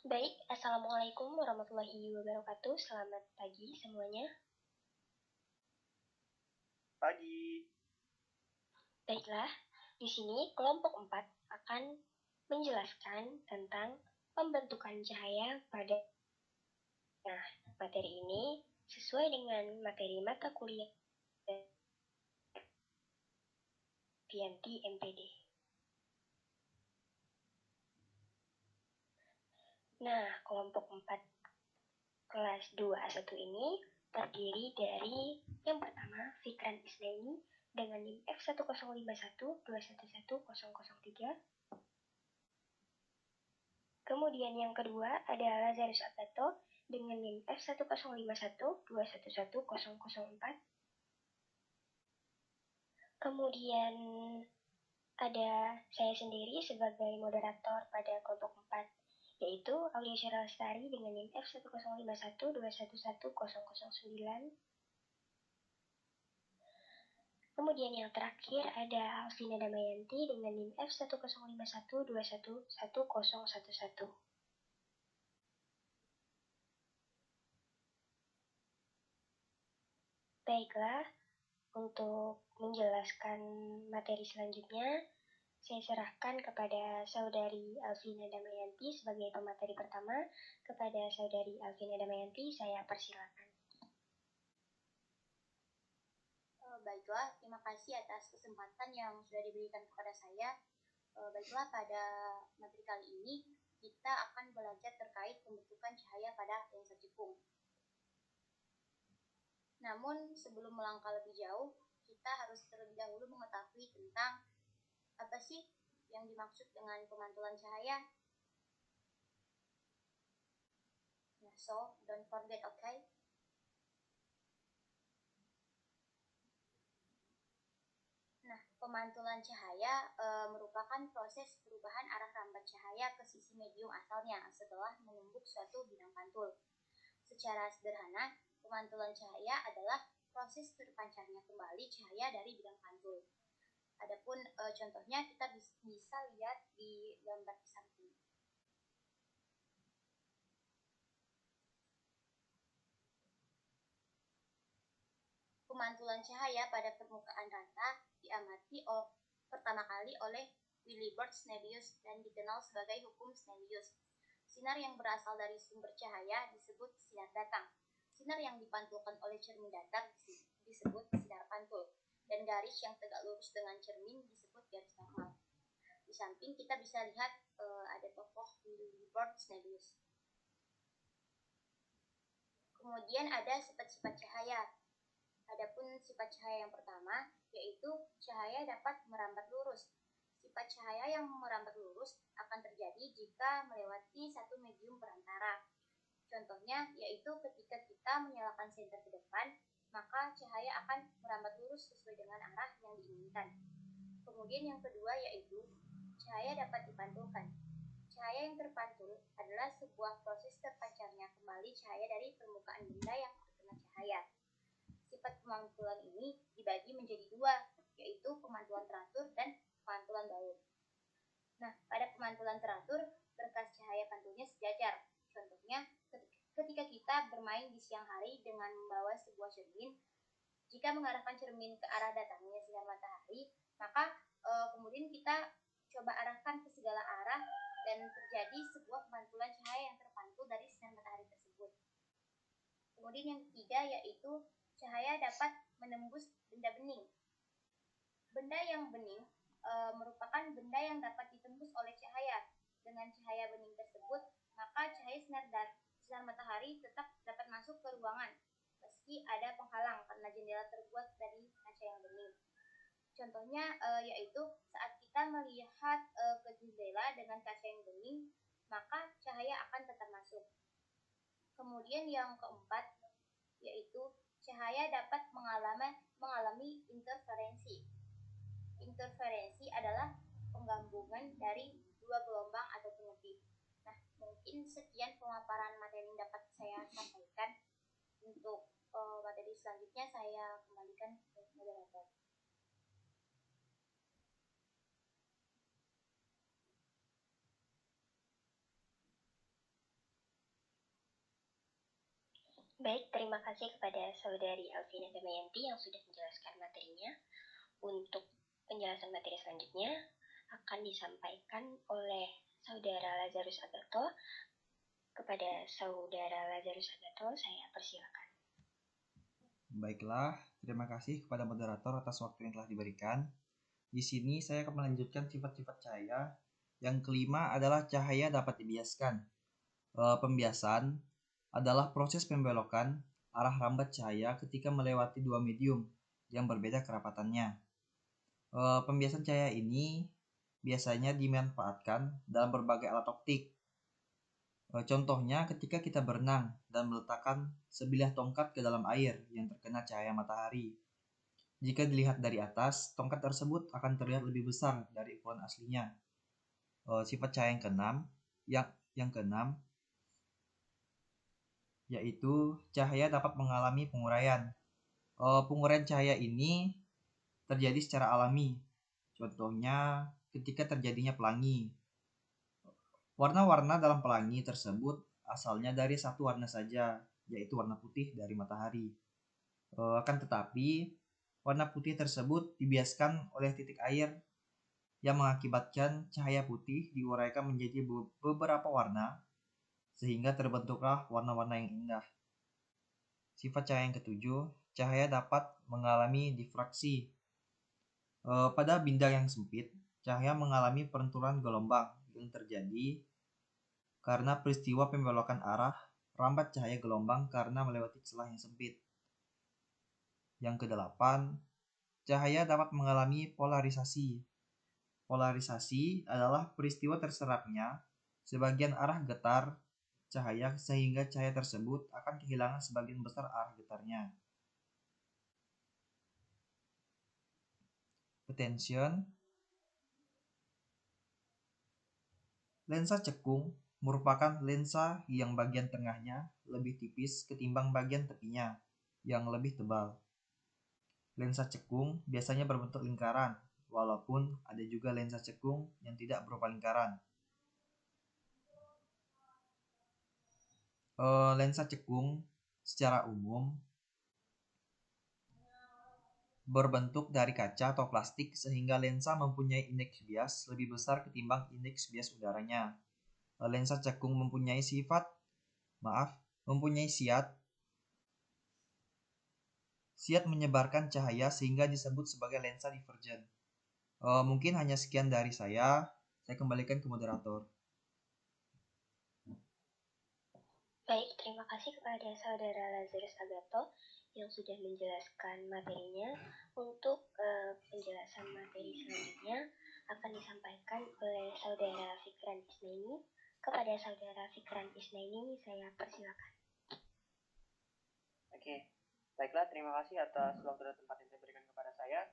Baik, Assalamualaikum warahmatullahi wabarakatuh. Selamat pagi semuanya. Pagi. Baiklah, di sini kelompok 4 akan menjelaskan tentang pembentukan cahaya pada. Nah, materi ini sesuai dengan materi mata kuliah Vianti MPD. Nah, kelompok 4 kelas 2A1 ini terdiri dari yang pertama Fikran Isnaini dengan NIM F1051211003. Kemudian yang kedua ada Lazarus Abato dengan NIM F1051211004. Kemudian ada saya sendiri sebagai moderator pada kelompok 4, yaitu Aulia Syara Lestari dengan NIM F1051211009. Kemudian yang terakhir ada Alvina Damayanti dengan NIM F1051211011. Baiklah, untuk menjelaskan materi selanjutnya, saya serahkan kepada Saudari Alvina Damayanti sebagai pemateri pertama. Kepada Saudari Alvina Damayanti, saya persilakan. Baiklah, terima kasih atas kesempatan yang sudah diberikan kepada saya. Baiklah, pada materi kali ini kita akan belajar terkait pembentukan cahaya pada lensa cekung. Namun sebelum melangkah lebih jauh, kita harus terlebih dahulu mengetahui tentang apa sih yang dimaksud dengan pemantulan cahaya. So don't forget, okay? Pemantulan cahaya merupakan proses perubahan arah rambat cahaya ke sisi medium asalnya setelah menumbuk suatu bidang pantul. Secara sederhana, pemantulan cahaya adalah proses terpancarnya kembali cahaya dari bidang pantul. Adapun contohnya kita bisa lihat di gambar di samping. Pemantulan cahaya pada permukaan rata diamati pertama kali oleh Wilibert Snellius dan dikenal sebagai hukum Snellius. Sinar yang berasal dari sumber cahaya disebut sinar datang. Sinar yang dipantulkan oleh cermin datar disebut sinar pantul. Dan garis yang tegak lurus dengan cermin disebut garis normal. Di samping kita bisa lihat ada tokoh Wilibert Snellius. Kemudian ada sifat-sifat cahaya. Adapun sifat cahaya yang pertama, yaitu cahaya dapat merambat lurus. Sifat cahaya yang merambat lurus akan terjadi jika melewati satu medium perantara. Contohnya, yaitu ketika kita menyalakan senter ke depan, maka cahaya akan merambat lurus sesuai dengan arah yang diinginkan. Kemudian yang kedua, yaitu cahaya dapat dipantulkan. Cahaya yang terpantul adalah sebuah proses terpancarnya kembali cahaya dari permukaan benda yang terkena cahaya. Sifat pemantulan ini dibagi menjadi dua, yaitu pemantulan teratur dan pemantulan baur. Nah, pada pemantulan teratur, berkas cahaya pantulnya sejajar. Contohnya, ketika kita bermain di siang hari dengan membawa sebuah cermin, jika mengarahkan cermin ke arah datangnya sinar matahari, maka kemudian kita coba arahkan ke segala arah dan terjadi sebuah pemantulan cahaya yang terpantul dari sinar matahari tersebut. Kemudian yang ketiga yaitu cahaya dapat menembus benda bening. Benda yang bening merupakan benda yang dapat ditembus oleh cahaya. Dengan cahaya bening tersebut, maka cahaya sinar matahari tetap dapat masuk ke ruangan, meski ada penghalang karena jendela terbuat dari kaca yang bening. Contohnya yaitu saat kita melihat ke jendela dengan kaca yang bening, maka cahaya akan tetap masuk. Kemudian yang keempat yaitu cahaya dapat mengalami interferensi. Interferensi adalah penggabungan dari dua gelombang ataupun lebih. Nah, mungkin sekian pemaparan materi yang dapat saya sampaikan. Untuk materi selanjutnya saya kembalikan ke moderator. Baik, terima kasih kepada Saudari Alvina Damayanti yang sudah menjelaskan materinya. Untuk penjelasan materi selanjutnya akan disampaikan oleh Saudara Lazarus Agato. Kepada Saudara Lazarus Agato, saya persilakan. Baiklah, terima kasih kepada moderator atas waktu yang telah diberikan. Di sini saya akan melanjutkan sifat-sifat cahaya. Yang kelima adalah cahaya dapat dibiaskan. Pembiasan adalah proses pembelokan arah rambat cahaya ketika melewati dua medium yang berbeda kerapatannya. Pembiasan cahaya ini biasanya dimanfaatkan dalam berbagai alat optik. Contohnya ketika kita berenang dan meletakkan sebilah tongkat ke dalam air yang terkena cahaya matahari. Jika dilihat dari atas, tongkat tersebut akan terlihat lebih besar dari ukuran aslinya. Sifat cahaya yang keenam yaitu cahaya dapat mengalami penguraian. Penguraian cahaya ini terjadi secara alami. Contohnya ketika terjadinya pelangi. Warna-warna dalam pelangi tersebut asalnya dari satu warna saja, yaitu warna putih dari matahari. Akan tetapi, warna putih tersebut dibiaskan oleh titik air yang mengakibatkan cahaya putih diuraikan menjadi beberapa warna, sehingga terbentuklah warna-warna yang indah. Sifat cahaya yang ketujuh, cahaya dapat mengalami difraksi. Pada bidang yang sempit, cahaya mengalami perenturan gelombang yang terjadi karena peristiwa pembelokan arah rambat cahaya gelombang karena melewati celah yang sempit. Yang kedelapan, cahaya dapat mengalami polarisasi. Polarisasi adalah peristiwa terserapnya sebagian arah getar cahaya sehingga cahaya tersebut akan kehilangan sebagian besar arah getarnya. Attention. Lensa cekung merupakan lensa yang bagian tengahnya lebih tipis ketimbang bagian tepinya yang lebih tebal. Lensa cekung biasanya berbentuk lingkaran, walaupun ada juga lensa cekung yang tidak berupa lingkaran. Lensa cekung secara umum berbentuk dari kaca atau plastik sehingga lensa mempunyai indeks bias lebih besar ketimbang indeks bias udaranya. Lensa cekung mempunyai siat menyebarkan cahaya sehingga disebut sebagai lensa divergen. Mungkin hanya sekian dari saya kembalikan ke moderator. Baik, terima kasih kepada Saudara Lazarus Agato yang sudah menjelaskan materinya. Untuk penjelasan materi selanjutnya akan disampaikan oleh Saudara Fikran Isnaini. Kepada Saudara Fikran Isnaini, saya persilakan. Oke, baiklah, terima kasih atas waktu dan tempat yang diberikan kepada saya.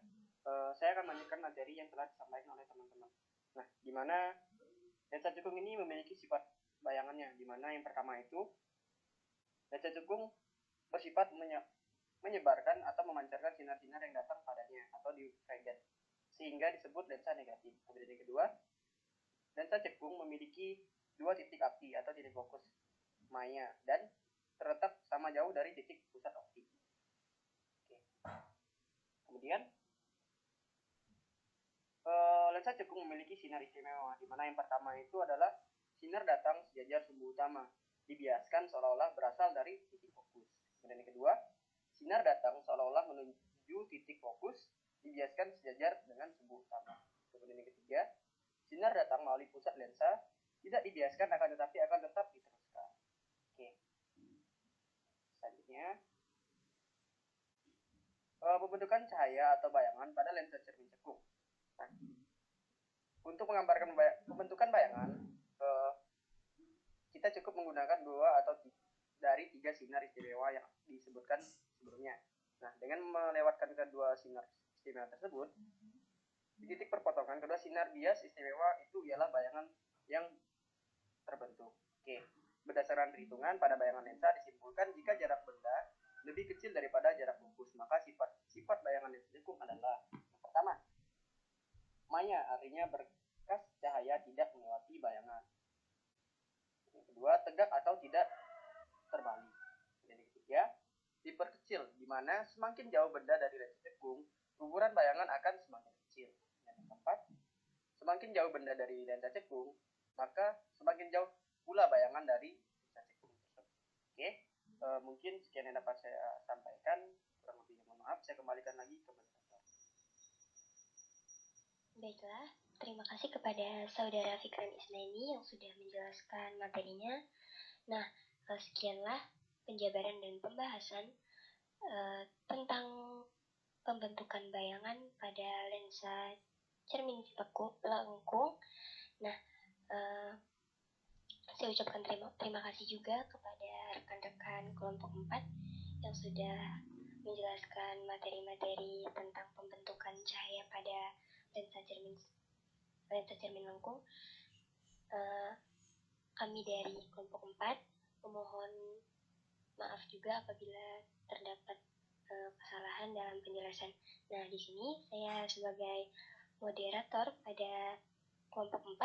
Saya akan melanjutkan materi yang telah disampaikan oleh teman-teman. Nah, di mana lensa cekung ini memiliki sifat bayangannya, di mana yang pertama itu lensa cekung bersifat menyebarkan atau memancarkan sinar-sinar yang datang padanya atau divergen, sehingga disebut lensa negatif. Kemudian yang kedua, lensa cekung memiliki dua titik api atau titik fokus maya dan terletak sama jauh dari titik pusat optik. Oke. Kemudian lensa cekung memiliki sinar istimewa, di mana yang pertama itu adalah sinar datang sejajar sumbu utama, dibiaskan seolah-olah berasal dari titik fokus. Kemudian yang kedua, sinar datang seolah-olah menuju titik fokus, dibiaskan sejajar dengan sumbu utama. Kemudian yang ketiga, sinar datang melalui pusat lensa, tidak dibiaskan akan tetap diteruskan. Oke. Selanjutnya, pembentukan cahaya atau bayangan pada lensa cermin cekung. Nah, untuk menggambarkan pembentukan bayangan, kita cukup menggunakan dua atau dari tiga sinar istimewa yang disebutkan sebelumnya. Nah, dengan melewatkan kedua sinar istimewa tersebut, di titik perpotongan kedua sinar bias istimewa itu ialah bayangan yang terbentuk. Oke, berdasarkan perhitungan pada bayangan lensa disimpulkan jika jarak benda lebih kecil daripada jarak fokus, maka sifat bayangan lensa cekung adalah yang pertama, maya, artinya berkas cahaya tidak melewati bayangan. Yang kedua, tegak atau tidak terbalik. Jadi ya diperkecil, di mana semakin jauh benda dari lensa cekung, ukuran bayangan akan semakin kecil. Yang keempat, semakin jauh benda dari lensa cekung, maka semakin jauh pula bayangan dari lensa cekung tersebut. Oke, mungkin sekian yang dapat saya sampaikan. Kurang lebihnya mohon maaf, saya kembalikan lagi ke moderator. Baiklah, terima kasih kepada Saudara Fikran Isnaini yang sudah menjelaskan materinya. Nah, sekianlah penjabaran dan pembahasan tentang pembentukan bayangan pada lensa cermin lengkung. Nah, saya ucapkan terima kasih juga kepada rekan-rekan kelompok 4 yang sudah menjelaskan materi-materi tentang pembentukan cahaya pada lensa cermin lengkung. Kami dari kelompok 4 memohon maaf juga apabila terdapat kesalahan dalam penjelasan. Nah, di sini saya sebagai moderator pada kelompok 4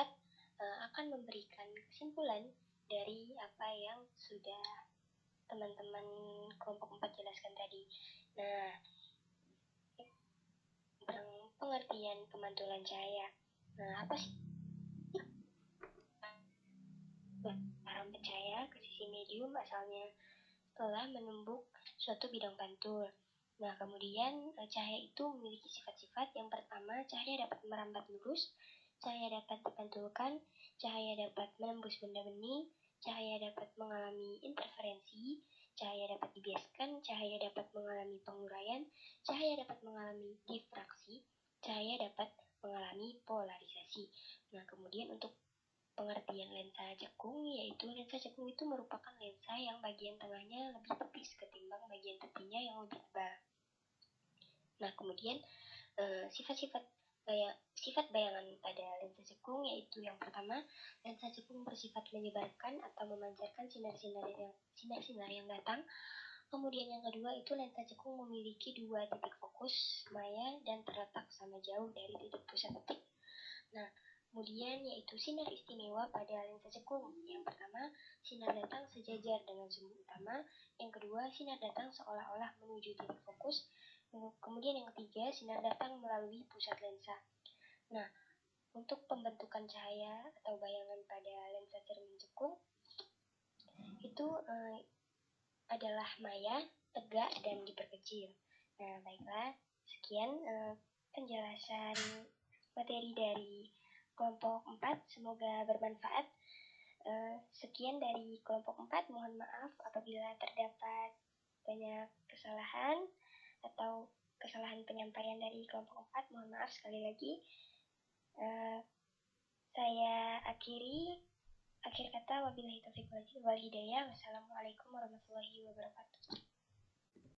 akan memberikan kesimpulan dari apa yang sudah teman-teman kelompok 4 jelaskan tadi. Nah, tentang pengertian pemantulan cahaya. Nah, apa sih arah cahaya ke sisi medium asalnya telah menembuk suatu bidang pantul. Nah, kemudian cahaya itu memiliki sifat-sifat. Yang pertama, cahaya dapat merambat lurus, cahaya dapat dipantulkan, cahaya dapat menembus benda bening, cahaya dapat mengalami interferensi, cahaya dapat dibiaskan, cahaya dapat mengalami penguraian, cahaya dapat mengalami difraksi, cahaya dapat mengalami polarisasi. Nah, kemudian untuk pengertian lensa cekung, yaitu lensa cekung itu merupakan lensa yang bagian tengahnya lebih tipis ketimbang bagian tepinya yang lebih tebal. Nah, kemudian sifat bayangan pada lensa cekung yaitu yang pertama, lensa cekung bersifat menyebarkan atau memancarkan sinar-sinar yang datang. Kemudian yang kedua itu lensa cekung memiliki dua titik fokus maya dan terletak sama jauh dari titik pusat optik. Nah, kemudian yaitu sinar istimewa pada lensa cekung. Yang pertama, sinar datang sejajar dengan sumbu utama. Yang kedua, sinar datang seolah-olah menuju titik fokus. Kemudian yang ketiga, sinar datang melalui pusat lensa. Nah, untuk pembentukan cahaya atau bayangan pada lensa cermin cekung itu adalah maya, tegak, dan diperkecil. Nah, baiklah, sekian penjelasan materi dari kelompok 4, semoga bermanfaat. Sekian dari kelompok 4, mohon maaf apabila terdapat banyak kesalahan atau kesalahan penyampaian dari kelompok 4, mohon maaf sekali lagi. Saya akhir kata, wabillahi taufiq wal hidayah. Wassalamualaikum warahmatullahi wabarakatuh.